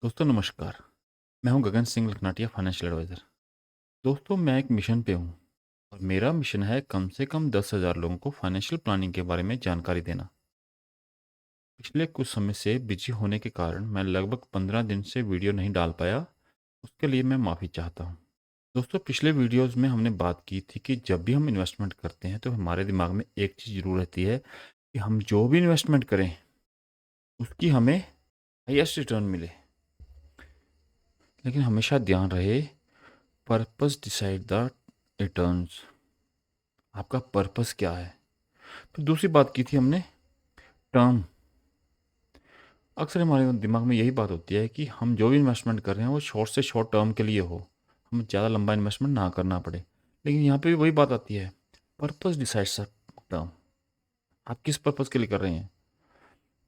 दोस्तों नमस्कार। मैं हूं गगन सिंह लखनाटिया, फाइनेंशियल एडवाइज़र। दोस्तों मैं एक मिशन पे हूं और मेरा मिशन है कम से कम 10,000 लोगों को फाइनेंशियल प्लानिंग के बारे में जानकारी देना। पिछले कुछ समय से बिजी होने के कारण मैं लगभग 15 दिन से वीडियो नहीं डाल पाया। उसके लिए मैं माफ़ी चाहता हूं। दोस्तों पिछले वीडियोस में हमने बात की थी कि जब भी हम इन्वेस्टमेंट करते हैं तो हमारे दिमाग में एक चीज़ ज़रूर रहती है कि हम जो भी इन्वेस्टमेंट करें उसकी हमें हाईएस्ट रिटर्न मिले। लेकिन हमेशा ध्यान रहे, पर्पस डिसाइड द रिटर्न्स। आपका पर्पस क्या है। फिर दूसरी बात की थी हमने, टर्म। अक्सर हमारे दिमाग में यही बात होती है कि हम जो भी इन्वेस्टमेंट कर रहे हैं वो शॉर्ट से शॉर्ट टर्म के लिए हो, हमें ज़्यादा लंबा इन्वेस्टमेंट ना करना पड़े। लेकिन यहाँ पे भी वही बात आती है, पर्पस डिसाइड्स द टर्म। आप किस पर्पस के लिए कर रहे हैं।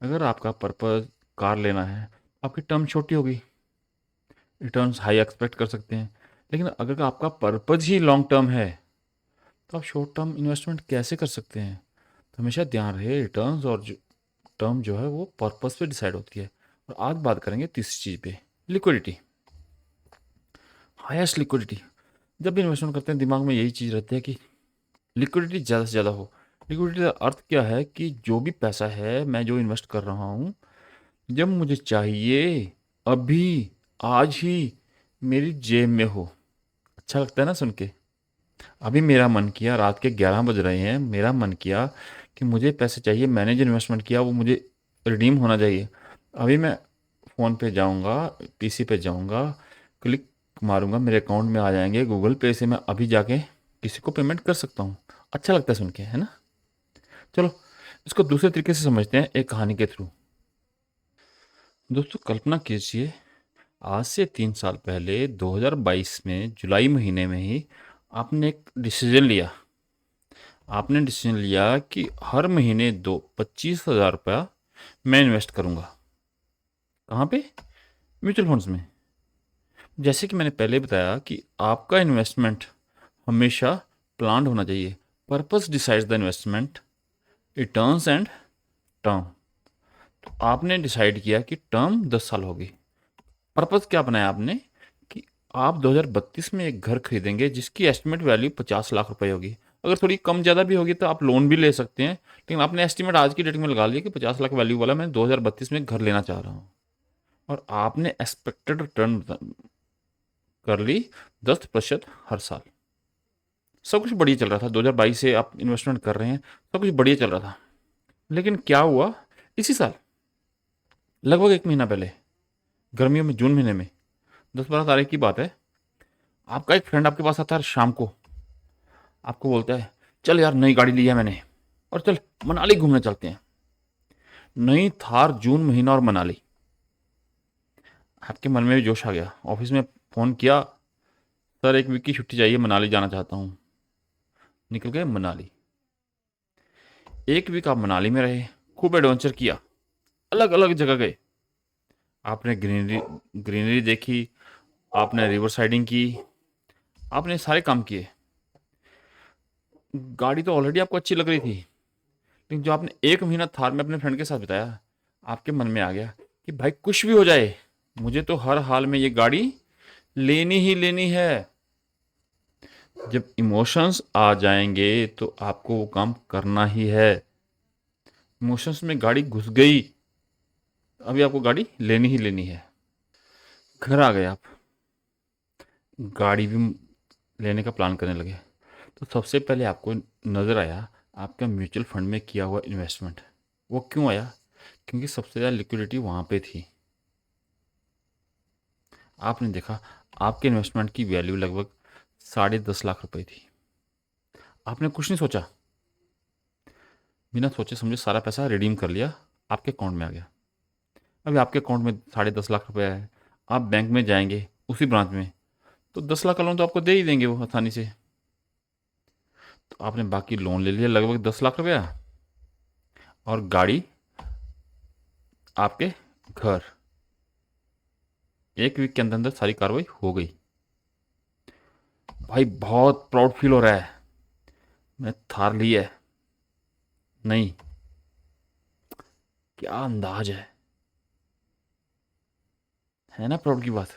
अगर आपका पर्पस कार लेना है, आपकी टर्म छोटी होगी, रिटर्न्स हाई एक्सपेक्ट कर सकते हैं। लेकिन अगर आपका पर्पस ही लॉन्ग टर्म है तो आप शॉर्ट टर्म इन्वेस्टमेंट कैसे कर सकते हैं। तो हमेशा ध्यान रहे, रिटर्न्स और टर्म जो है वो पर्पस पे डिसाइड होती है। और आज बात करेंगे तीसरी चीज़ पे, लिक्विडिटी। Highest liquidity. जब भी इन्वेस्टमेंट करते हैं दिमाग में यही चीज़ रहती है कि लिक्विडिटी ज़्यादा से ज़्यादा हो। लिक्विडिटी का अर्थ क्या है कि जो भी पैसा है मैं जो इन्वेस्ट कर रहा हूँ, जब मुझे चाहिए अभी, आज ही मेरी जेब में हो। अच्छा लगता है ना सुन के। अभी मेरा मन किया, रात के 11 बज रहे हैं, मेरा मन किया कि मुझे पैसे चाहिए, मैंने जो इन्वेस्टमेंट किया वो मुझे रिडीम होना चाहिए। अभी मैं फ़ोन पे जाऊंगा, पीसी पे जाऊंगा, क्लिक मारूंगा, मेरे अकाउंट में आ जाएंगे, गूगल पे से मैं अभी जाके किसी को पेमेंट कर सकता हूँ। अच्छा लगता है सुन के, है ना। चलो इसको दूसरे तरीके से समझते हैं, एक कहानी के थ्रू। दोस्तों कल्पना कीजिए, आज से 3 साल पहले 2022 में जुलाई महीने में ही आपने एक डिसीजन लिया। आपने डिसीजन लिया कि हर महीने 25,000 रुपया मैं इन्वेस्ट करूंगा। कहाँ पे। म्यूचुअल फंड्स में। जैसे कि मैंने पहले बताया कि आपका इन्वेस्टमेंट हमेशा प्लान्ड होना चाहिए। Purpose decides the investment, returns and term. तो आपने डिसाइड किया कि टर्म 10 साल होगी। पर्पस क्या बनाया आपने कि आप 2032 में एक घर खरीदेंगे जिसकी एस्टिमेट वैल्यू 50 लाख रुपए होगी। अगर थोड़ी कम ज़्यादा भी होगी तो आप लोन भी ले सकते हैं, लेकिन आपने एस्टिमेट आज की डेट में लगा लिया कि 50 लाख वैल्यू वाला मैं 2032 में घर लेना चाह रहा हूँ। और आपने एक्सपेक्टेड रिटर्न कर ली 10% हर साल। सब कुछ बढ़िया चल रहा था, 2022 से आप इन्वेस्टमेंट कर रहे हैं, सब कुछ बढ़िया चल रहा था। लेकिन क्या हुआ, इसी साल लगभग एक महीना पहले, गर्मियों में, जून महीने में, 10-12 तारीख की बात है, आपका एक फ्रेंड आपके पास आता है शाम को, आपको बोलता है चल यार नई गाड़ी ली है मैंने और चल मनाली घूमने चलते हैं। नई थार, जून महीना और मनाली। आपके मन में भी जोश आ गया, ऑफिस में फ़ोन किया, सर एक वीक की छुट्टी चाहिए, मनाली जाना चाहता हूँ। निकल गए मनाली। एक वीक आप मनाली में रहे, खूब एडवेंचर किया, अलग अलग जगह गए। आपने ग्रीनरी ग्रीनरी देखी, आपने रिवर साइडिंग की, आपने सारे काम किए। गाड़ी तो ऑलरेडी आपको अच्छी लग रही थी, लेकिन जो आपने एक महीना थार में अपने फ्रेंड के साथ बिताया, आपके मन में आ गया कि भाई कुछ भी हो जाए, मुझे तो हर हाल में ये गाड़ी लेनी ही लेनी है। जब इमोशंस आ जाएंगे तो आपको वो काम करना ही है। इमोशंस में गाड़ी घुस गई, अभी आपको गाड़ी लेनी ही लेनी है। घर आ गए आप, गाड़ी भी लेने का प्लान करने लगे, तो सबसे पहले आपको नज़र आया आपका म्यूचुअल फंड में किया हुआ इन्वेस्टमेंट। वो क्यों आया, क्योंकि सबसे ज़्यादा लिक्विडिटी वहाँ पे थी। आपने देखा आपके इन्वेस्टमेंट की वैल्यू लगभग 10.5 लाख रुपए थी। आपने कुछ नहीं सोचा, बिना सोचे समझे सारा पैसा रिडीम कर लिया, आपके अकाउंट में आ गया। अभी आपके अकाउंट में 10.5 लाख रुपए है। आप बैंक में जाएंगे उसी ब्रांच में, तो 10 लाख का लोन तो आपको दे ही देंगे वो आसानी से। तो आपने बाकी लोन ले लिया लगभग 10 लाख रुपया, और गाड़ी आपके घर। एक वीक के अंदर अंदर सारी कार्रवाई हो गई। भाई बहुत प्राउड फील हो रहा है, मैं थार ली है। नहीं, क्या अंदाज है है ना प्राउड की बात।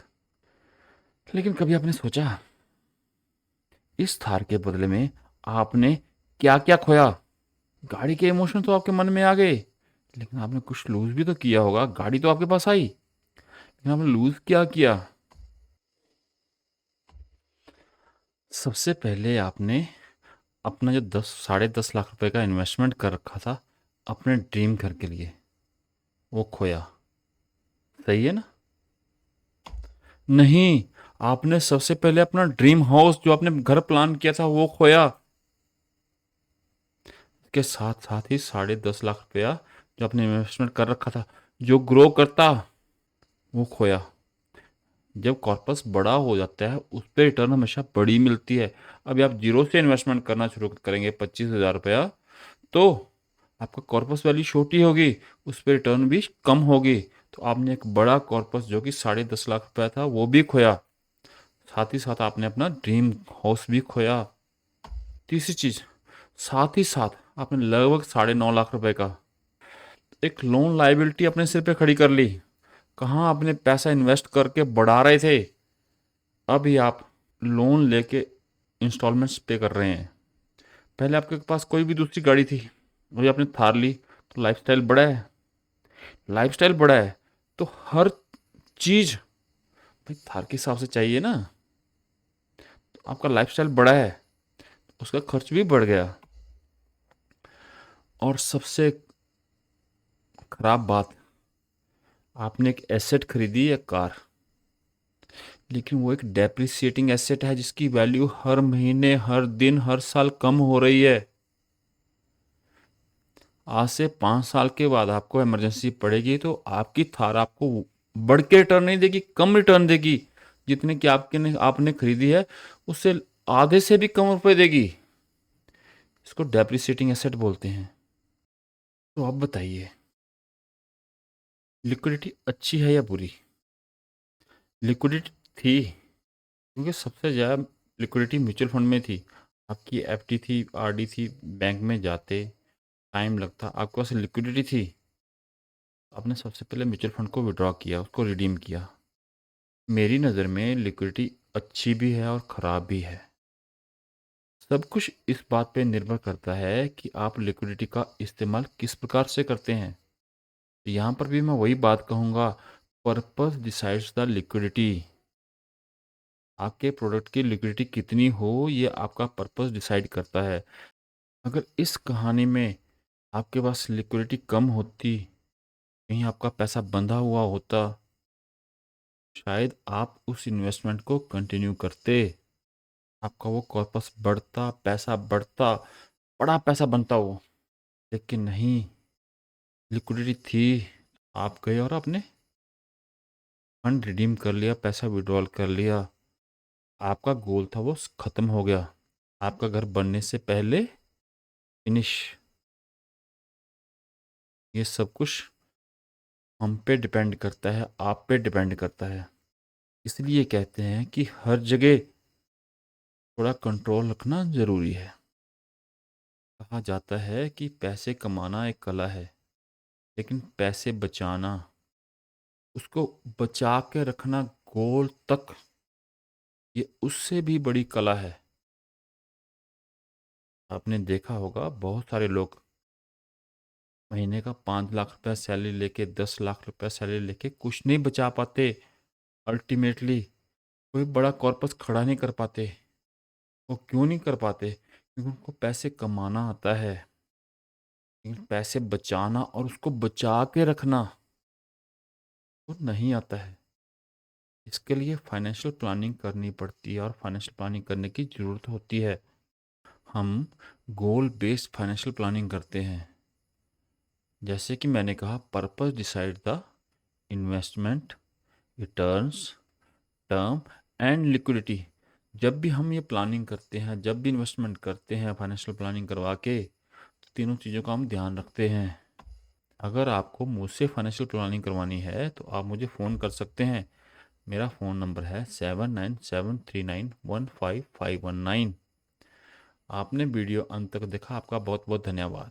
लेकिन कभी आपने सोचा इस थार के बदले में आपने क्या क्या खोया? गाड़ी के इमोशन तो आपके मन में आ गए, लेकिन आपने कुछ लूज भी तो किया होगा। गाड़ी तो आपके पास आई, लेकिन आपने लूज क्या किया? सबसे पहले आपने अपना जो 10 साढ़े 10 लाख रुपए का इन्वेस्टमेंट कर रखा था अपने ड्रीम घर के लिए, वो खोया। सही है ना? नहीं, आपने सबसे पहले अपना ड्रीम हाउस जो आपने घर प्लान किया था वो खोया। के साथ साथ ही $10.5 लाख जो आपने इन्वेस्टमेंट कर रखा था, जो ग्रो करता, वो खोया। जब कॉर्पस बड़ा हो जाता है उस पर रिटर्न हमेशा बड़ी मिलती है। अभी आप जीरो से इन्वेस्टमेंट करना शुरू करेंगे $25,000, तो आपका कॉर्पस वैल्यू छोटी होगी, उस पर रिटर्न भी कम होगी। तो आपने एक बड़ा कॉर्पस जो कि $10.5 लाख था वो भी खोया। साथ ही साथ आपने अपना ड्रीम हाउस भी खोया। तीसरी चीज, साथ ही साथ आपने लगभग $9.5 लाख का एक लोन लाइबिलिटी अपने सिर पे खड़ी कर ली। कहाँ आपने पैसा इन्वेस्ट करके बढ़ा रहे थे, अभी आप लोन लेके इंस्टॉलमेंट्स पे कर रहे हैं। पहले आपके पास कोई भी दूसरी गाड़ी थी, अभी आपने थार ली, तो लाइफस्टाइल बड़ा है। लाइफस्टाइल बड़ा है तो हर चीज भाई थार के हिसाब से चाहिए ना। तो आपका लाइफस्टाइल बड़ा है, उसका खर्च भी बढ़ गया। और सबसे खराब बात, आपने एक एसेट खरीदी है, कार, लेकिन वो एक डेप्रिसिएटिंग एसेट है जिसकी वैल्यू हर महीने, हर दिन, हर साल कम हो रही है। आज से 5 साल के बाद आपको इमरजेंसी पड़ेगी तो आपकी थार आपको बढ़ के रिटर्न नहीं देगी, कम रिटर्न देगी। जितने की आपने खरीदी है उससे आधे से भी कम रुपए देगी। इसको डेप्रिसिएटिंग एसेट बोलते हैं। तो आप बताइए, लिक्विडिटी अच्छी है या बुरी? लिक्विडिटी थी, क्योंकि सबसे ज़्यादा लिक्विडिटी म्यूचुअल फंड में थी। आपकी एफडी थी, आरडी थी, बैंक में जाते टाइम लगता, आपके पास लिक्विडिटी थी, आपने सबसे पहले म्यूचुअल फंड को विड्रॉ किया, उसको रिडीम किया। मेरी नज़र में लिक्विडिटी अच्छी भी है और ख़राब भी है। सब कुछ इस बात पे निर्भर करता है कि आप लिक्विडिटी का इस्तेमाल किस प्रकार से करते हैं। तो यहाँ पर भी मैं वही बात कहूँगा, पर्पस डिसाइड्स द लिक्विडिटी। आपके प्रोडक्ट की लिक्विडिटी कितनी हो ये आपका पर्पस डिसाइड करता है। अगर इस कहानी में आपके पास लिक्विडिटी कम होती, कहीं आपका पैसा बंधा हुआ होता, शायद आप उस इन्वेस्टमेंट को कंटिन्यू करते, आपका वो कॉर्पस बढ़ता, पैसा बढ़ता, बड़ा पैसा बनता वो। लेकिन नहीं, लिक्विडिटी थी, आप गए और आपने फंड रिडीम कर लिया, पैसा विड्रॉल कर लिया। आपका गोल था वो खत्म हो गया, आपका घर बनने से पहले फिनिश। ये सब कुछ हम पे डिपेंड करता है, आप पे डिपेंड करता है। इसलिए कहते हैं कि हर जगह थोड़ा कंट्रोल रखना ज़रूरी है। कहा जाता है कि पैसे कमाना एक कला है, लेकिन पैसे बचाना, उसको बचा के रखना गोल तक, ये उससे भी बड़ी कला है। आपने देखा होगा बहुत सारे लोग महीने का $5 लाख सैलरी लेके, $10 लाख सैलरी लेके कुछ नहीं बचा पाते। अल्टीमेटली कोई बड़ा कॉर्पस खड़ा नहीं कर पाते। वो क्यों नहीं कर पाते? क्योंकि उनको पैसे कमाना आता है, लेकिन पैसे बचाना और उसको बचा के रखना वो नहीं आता है। इसके लिए फाइनेंशियल प्लानिंग करनी पड़ती है और फाइनेंशियल प्लानिंग करने की ज़रूरत होती है। हम गोल बेस्ड फाइनेंशियल प्लानिंग करते हैं। जैसे कि मैंने कहा, purpose decide the investment, returns, term and liquidity. जब भी हम ये प्लानिंग करते हैं, जब भी इन्वेस्टमेंट करते हैं फाइनेंशियल प्लानिंग करवा के, तो तीनों चीज़ों का हम ध्यान रखते हैं। अगर आपको मुझसे फाइनेंशियल प्लानिंग करवानी है तो आप मुझे फ़ोन कर सकते हैं। मेरा फ़ोन नंबर है 7973915519। आपने वीडियो अंत तक देखा, आपका बहुत बहुत धन्यवाद।